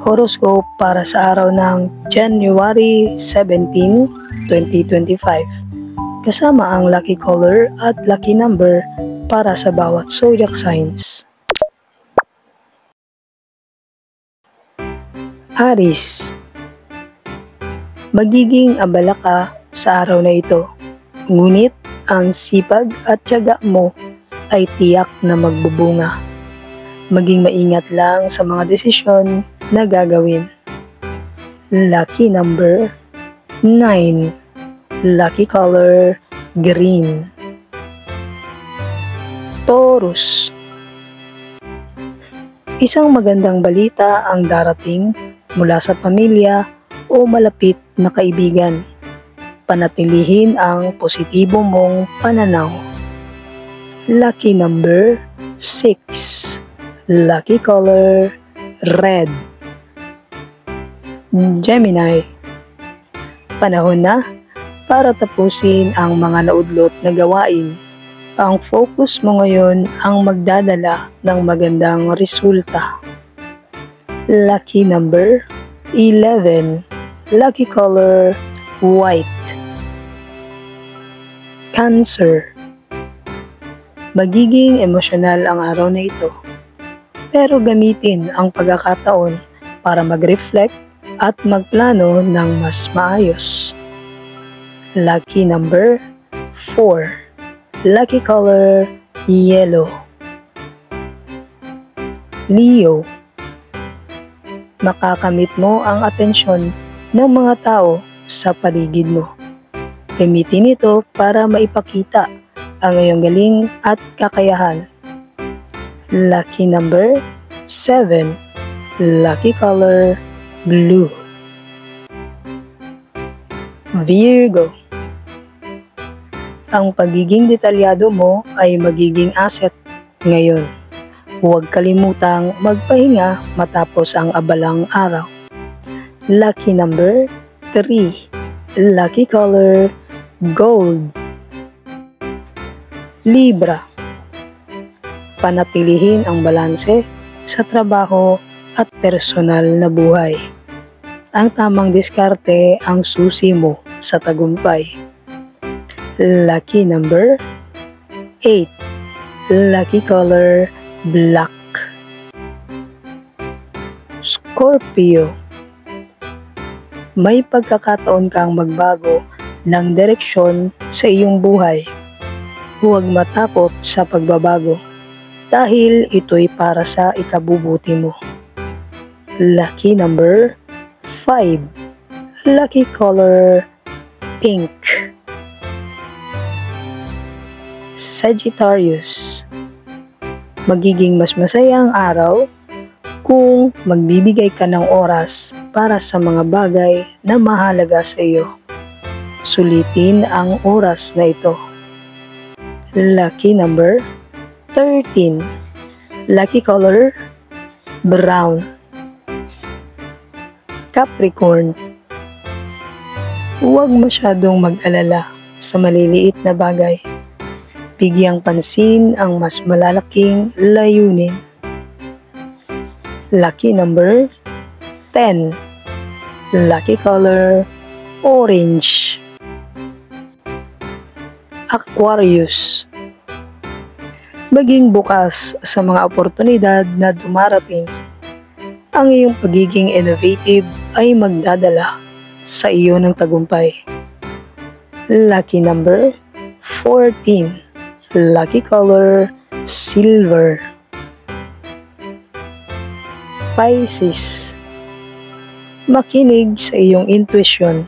horoscope para sa araw ng January 17, 2025. Kasama ang lucky color at lucky number para sa bawat zodiac signs. Aries, magiging abala ka sa araw na ito, ngunit ang sipag at tiyaga mo ay tiyak na magbubunga. Maging maingat lang sa mga desisyon na gagawin. Lucky number 9. Lucky color green. Taurus, isang magandang balita ang darating mula sa pamilya o malapit na kaibigan. Panatilihin ang positibo mong pananaw. Lucky number 6. Lucky color red. Gemini, panahon na para tapusin ang mga naudlot na gawain. Ang focus mo ngayon ang magdadala ng magandang resulta. Lucky number 11. Lucky color white. Cancer, magiging emosyonal ang araw na ito, pero gamitin ang pagkakataon para mag-reflect at magplano ng mas maayos. Lucky number 4. Lucky color yellow. Leo, makakamit mo ang atensyon ng mga tao sa paligid mo. Gamitin ito para maipakita ang iyong galing at kakayahan. Lucky number 7. Lucky color blue. Virgo, ang pagiging detalyado mo ay magiging asset ngayon. Huwag kalimutang magpahinga matapos ang abalang araw. Lucky number 3. Lucky color gold. Libra, panatilihin ang balanse sa trabaho at personal na buhay. Ang tamang diskarte ang susi mo sa tagumpay. Lucky number 8. Lucky color black. Scorpio, may pagkakataon kang magbago ng direksyon sa iyong buhay. Huwag matakot sa pagbabago dahil ito'y para sa ikabubuti mo. Lucky number 5. Lucky color pink. Sagittarius, magiging mas masaya ang araw kung magbibigay ka ng oras para sa mga bagay na mahalaga sa iyo. Sulitin ang oras na ito. Lucky number 13. Lucky color brown. Capricorn, huwag masyadong mag-alala sa maliliit na bagay. Bigyang pansin ang mas malalaking layunin. Lucky number 10. Lucky color orange. Aquarius, maging bukas sa mga oportunidad na dumarating. Ang iyong pagiging innovative ay magdadala sa iyo ng tagumpay. Lucky number 14. Lucky color silver. Pisces, makinig sa iyong intuition.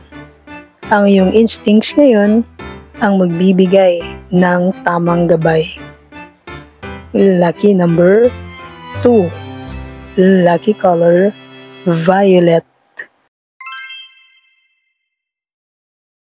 Ang iyong instincts ngayon ang magbibigay ng tamang gabay. Lucky number 2. Lucky color violet.